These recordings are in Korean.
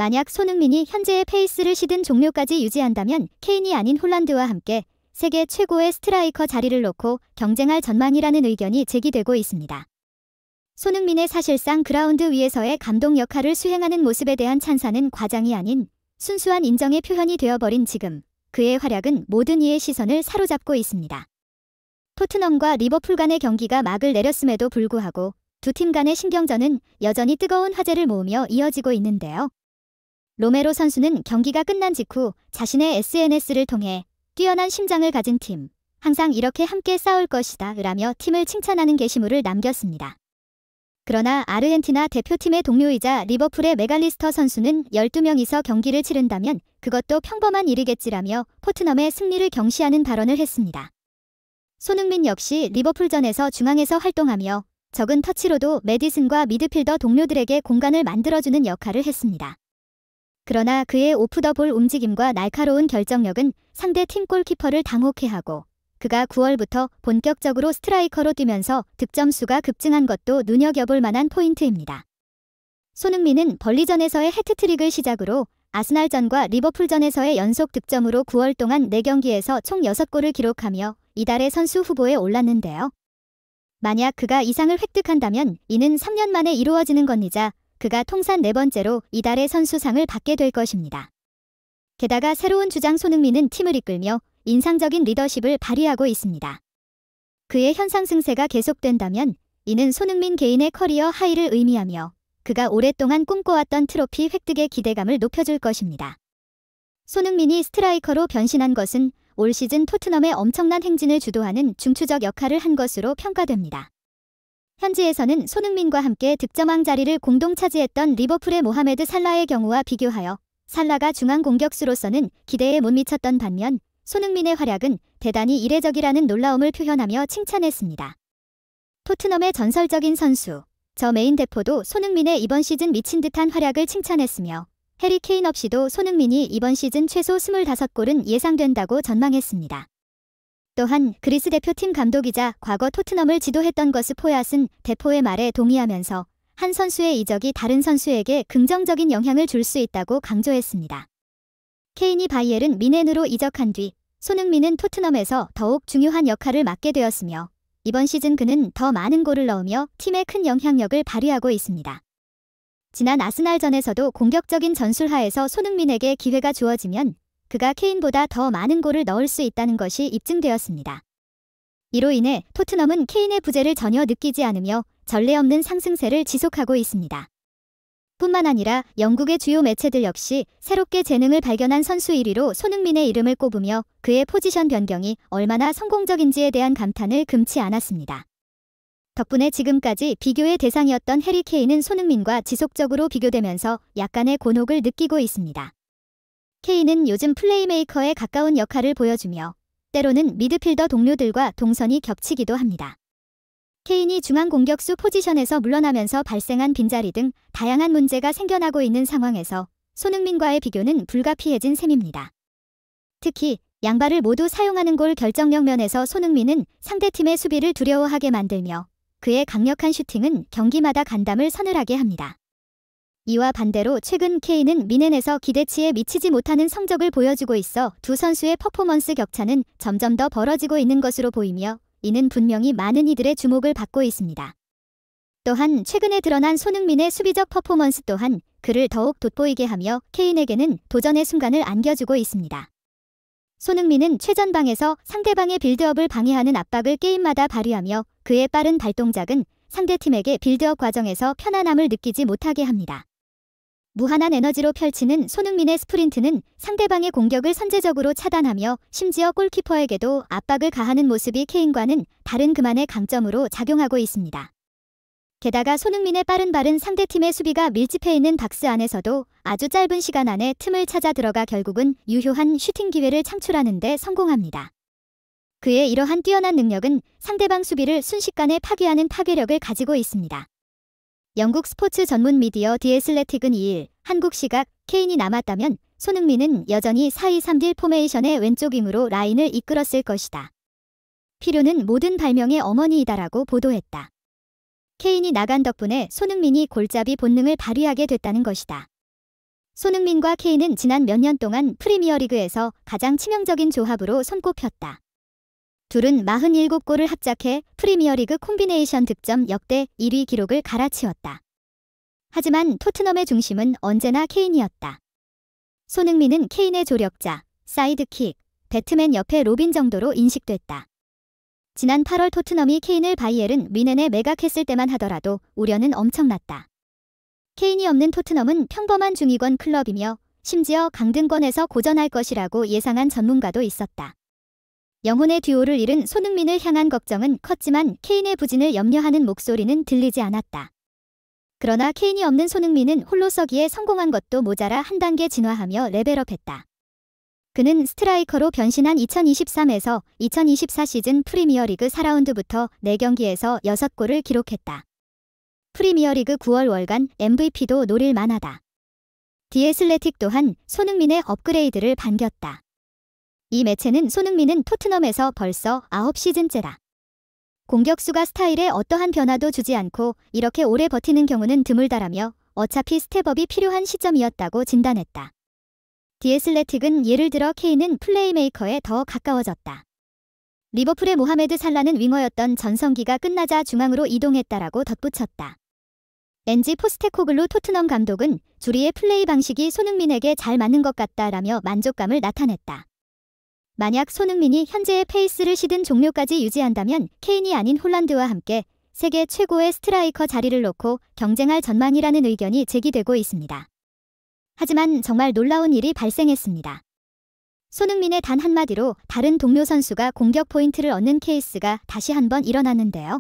만약 손흥민이 현재의 페이스를 시즌 종료까지 유지한다면 케인이 아닌 홀란드와 함께 세계 최고의 스트라이커 자리를 놓고 경쟁할 전망이라는 의견이 제기되고 있습니다. 손흥민의 사실상 그라운드 위에서의 감독 역할을 수행하는 모습에 대한 찬사는 과장이 아닌 순수한 인정의 표현이 되어버린 지금 그의 활약은 모든 이의 시선을 사로잡고 있습니다. 토트넘과 리버풀 간의 경기가 막을 내렸음에도 불구하고 두 팀 간의 신경전은 여전히 뜨거운 화제를 모으며 이어지고 있는데요. 로메로 선수는 경기가 끝난 직후 자신의 SNS를 통해 뛰어난 심장을 가진 팀, 항상 이렇게 함께 싸울 것이다 라며 팀을 칭찬하는 게시물을 남겼습니다. 그러나 아르헨티나 대표팀의 동료이자 리버풀의 맥알리스터 선수는 12명이서 경기를 치른다면 그것도 평범한 일이겠지라며 토트넘의 승리를 경시하는 발언을 했습니다. 손흥민 역시 리버풀전에서 중앙에서 활동하며 적은 터치로도 매디슨과 미드필더 동료들에게 공간을 만들어주는 역할을 했습니다. 그러나 그의 오프 더 볼 움직임과 날카로운 결정력은 상대 팀 골키퍼를 당혹해하고 그가 9월부터 본격적으로 스트라이커로 뛰면서 득점수가 급증한 것도 눈여겨볼 만한 포인트입니다. 손흥민은 벌리전에서의 해트트릭을 시작으로 아스날전과 리버풀전에서의 연속 득점으로 9월 동안 4경기에서 총 6골을 기록하며 이달의 선수 후보에 올랐는데요. 만약 그가 이상을 획득한다면 이는 3년 만에 이루어지는 것이자 그가 통산 4번째로 이달의 선수상을 받게 될 것입니다. 게다가 새로운 주장 손흥민은 팀을 이끌며 인상적인 리더십을 발휘하고 있습니다. 그의 현상승세가 계속된다면 이는 손흥민 개인의 커리어 하이를 의미하며 그가 오랫동안 꿈꿔왔던 트로피 획득의 기대감을 높여줄 것입니다. 손흥민이 스트라이커로 변신한 것은 올 시즌 토트넘의 엄청난 행진을 주도하는 중추적 역할을 한 것으로 평가됩니다. 현지에서는 손흥민과 함께 득점왕 자리를 공동 차지했던 리버풀의 모하메드 살라의 경우와 비교하여 살라가 중앙 공격수로서는 기대에 못 미쳤던 반면 손흥민의 활약은 대단히 이례적이라는 놀라움을 표현하며 칭찬했습니다. 토트넘의 전설적인 선수, 저 메인 대포도 손흥민의 이번 시즌 미친 듯한 활약을 칭찬했으며 해리 케인 없이도 손흥민이 이번 시즌 최소 25골은 예상된다고 전망했습니다. 또한 그리스 대표팀 감독이자 과거 토트넘을 지도했던 거스 포얏은 대포의 말에 동의하면서 한 선수의 이적이 다른 선수에게 긍정적인 영향을 줄 수 있다고 강조했습니다. 케인이 바이에른 미넨으로 이적한 뒤 손흥민은 토트넘에서 더욱 중요한 역할을 맡게 되었으며 이번 시즌 그는 더 많은 골을 넣으며 팀에 큰 영향력을 발휘하고 있습니다. 지난 아스날전에서도 공격적인 전술하에서 손흥민에게 기회가 주어지면 그가 케인보다 더 많은 골을 넣을 수 있다는 것이 입증되었습니다. 이로 인해 토트넘은 케인의 부재를 전혀 느끼지 않으며 전례 없는 상승세를 지속하고 있습니다. 뿐만 아니라 영국의 주요 매체들 역시 새롭게 재능을 발견한 선수 1위로 손흥민의 이름을 꼽으며 그의 포지션 변경이 얼마나 성공적인지에 대한 감탄을 금치 않았습니다. 덕분에 지금까지 비교의 대상이었던 해리 케인은 손흥민과 지속적으로 비교되면서 약간의 곤혹을 느끼고 있습니다. 케인은 요즘 플레이메이커에 가까운 역할을 보여주며 때로는 미드필더 동료들과 동선이 겹치기도 합니다. 케인이 중앙 공격수 포지션에서 물러나면서 발생한 빈자리 등 다양한 문제가 생겨나고 있는 상황에서 손흥민과의 비교는 불가피해진 셈입니다. 특히 양발을 모두 사용하는 골 결정력 면에서 손흥민은 상대팀의 수비를 두려워하게 만들며 그의 강력한 슈팅은 경기마다 간담을 서늘하게 합니다. 이와 반대로 최근 케인은 미넨에서 기대치에 미치지 못하는 성적을 보여주고 있어 두 선수의 퍼포먼스 격차는 점점 더 벌어지고 있는 것으로 보이며 이는 분명히 많은 이들의 주목을 받고 있습니다. 또한 최근에 드러난 손흥민의 수비적 퍼포먼스 또한 그를 더욱 돋보이게 하며 케인에게는 도전의 순간을 안겨주고 있습니다. 손흥민은 최전방에서 상대방의 빌드업을 방해하는 압박을 게임마다 발휘하며 그의 빠른 발동작은 상대팀에게 빌드업 과정에서 편안함을 느끼지 못하게 합니다. 무한한 에너지로 펼치는 손흥민의 스프린트는 상대방의 공격을 선제적으로 차단하며 심지어 골키퍼에게도 압박을 가하는 모습이 케인과는 다른 그만의 강점으로 작용하고 있습니다. 게다가 손흥민의 빠른 발은 상대팀의 수비가 밀집해 있는 박스 안에서도 아주 짧은 시간 안에 틈을 찾아 들어가 결국은 유효한 슈팅 기회를 창출하는 데 성공합니다. 그의 이러한 뛰어난 능력은 상대방 수비를 순식간에 파괴하는 파괴력을 가지고 있습니다. 영국 스포츠 전문 미디어 디 애슬레틱은 2일 한국 시각 케인이 남았다면 손흥민은 여전히 4-2-3-1 포메이션의 왼쪽 윙으로 라인을 이끌었을 것이다. 필요는 모든 발명의 어머니이다라고 보도했다. 케인이 나간 덕분에 손흥민이 골잡이 본능을 발휘하게 됐다는 것이다. 손흥민과 케인은 지난 몇 년 동안 프리미어리그에서 가장 치명적인 조합으로 손꼽혔다. 둘은 47골을 합작해 프리미어리그 콤비네이션 득점 역대 1위 기록을 갈아치웠다. 하지만 토트넘의 중심은 언제나 케인이었다. 손흥민은 케인의 조력자, 사이드킥, 배트맨 옆에 로빈 정도로 인식됐다. 지난 8월 토트넘이 케인을 바이에른 뮌헨에 매각했을 때만 하더라도 우려는 엄청났다. 케인이 없는 토트넘은 평범한 중위권 클럽이며 심지어 강등권에서 고전할 것이라고 예상한 전문가도 있었다. 영혼의 듀오를 잃은 손흥민을 향한 걱정은 컸지만 케인의 부진을 염려하는 목소리는 들리지 않았다. 그러나 케인이 없는 손흥민은 홀로 서기에 성공한 것도 모자라 한 단계 진화하며 레벨업했다. 그는 스트라이커로 변신한 2023에서 2024 시즌 프리미어리그 4라운드부터 4경기에서 6골을 기록했다. 프리미어리그 9월 월간 MVP도 노릴 만하다. 디 애슬레틱 또한 손흥민의 업그레이드를 반겼다. 이 매체는 손흥민은 토트넘에서 벌써 9시즌째라. 공격수가 스타일에 어떠한 변화도 주지 않고 이렇게 오래 버티는 경우는 드물다라며 어차피 스텝업이 필요한 시점이었다고 진단했다. 디 애슬레틱은 예를 들어 케인은 플레이메이커에 더 가까워졌다. 리버풀의 모하메드 살라는 윙어였던 전성기가 끝나자 중앙으로 이동했다라고 덧붙였다. 엔지 포스테코글루 토트넘 감독은 주리의 플레이 방식이 손흥민에게 잘 맞는 것 같다라며 만족감을 나타냈다. 만약 손흥민이 현재의 페이스를 시든 종료까지 유지한다면 케인이 아닌 홀란드와 함께 세계 최고의 스트라이커 자리를 놓고 경쟁할 전망이라는 의견이 제기되고 있습니다. 하지만 정말 놀라운 일이 발생했습니다. 손흥민의 단 한마디로 다른 동료 선수가 공격 포인트를 얻는 케이스가 다시 한번 일어났는데요.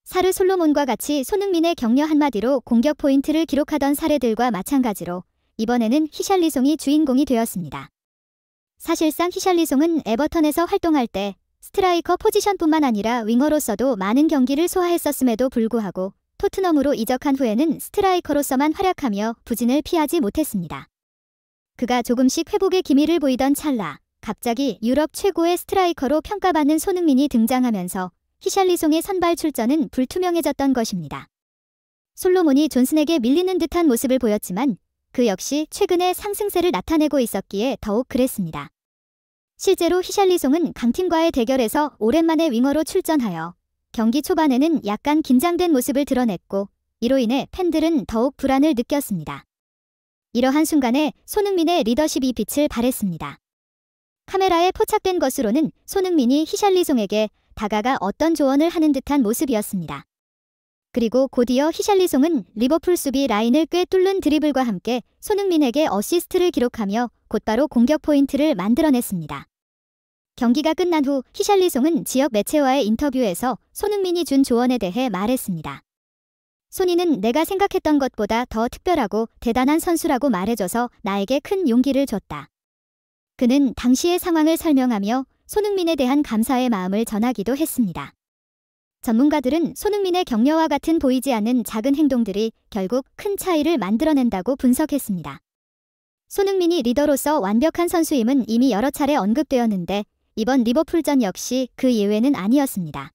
사르 솔로몬과 같이 손흥민의 격려 한마디로 공격 포인트를 기록하던 사례들과 마찬가지로 이번에는 히샬리송이 주인공이 되었습니다. 사실상 히샬리송은 에버턴에서 활동할 때 스트라이커 포지션뿐만 아니라 윙어로서도 많은 경기를 소화했었음에도 불구하고 토트넘으로 이적한 후에는 스트라이커로서만 활약하며 부진을 피하지 못했습니다. 그가 조금씩 회복의 기미를 보이던 찰나 갑자기 유럽 최고의 스트라이커로 평가받는 손흥민이 등장하면서 히샬리송의 선발 출전은 불투명해졌던 것입니다. 솔로몬이 존슨에게 밀리는 듯한 모습을 보였지만 그 역시 최근에 상승세를 나타내고 있었기에 더욱 그랬습니다. 실제로 히샬리송은 강팀과의 대결에서 오랜만에 윙어로 출전하여 경기 초반에는 약간 긴장된 모습을 드러냈고 이로 인해 팬들은 더욱 불안을 느꼈습니다. 이러한 순간에 손흥민의 리더십이 빛을 발했습니다. 카메라에 포착된 것으로는 손흥민이 히샬리송에게 다가가 어떤 조언을 하는 듯한 모습이었습니다. 그리고 곧이어 히샬리송은 리버풀 수비 라인을 꽤 뚫는 드리블과 함께 손흥민에게 어시스트를 기록하며 곧바로 공격 포인트를 만들어냈습니다. 경기가 끝난 후 히샬리송은 지역 매체와의 인터뷰에서 손흥민이 준 조언에 대해 말했습니다. 손이는 내가 생각했던 것보다 더 특별하고 대단한 선수라고 말해줘서 나에게 큰 용기를 줬다. 그는 당시의 상황을 설명하며 손흥민에 대한 감사의 마음을 전하기도 했습니다. 전문가들은 손흥민의 격려와 같은 보이지 않는 작은 행동들이 결국 큰 차이를 만들어낸다고 분석했습니다. 손흥민이 리더로서 완벽한 선수임은 이미 여러 차례 언급되었는데 이번 리버풀전 역시 그 예외는 아니었습니다.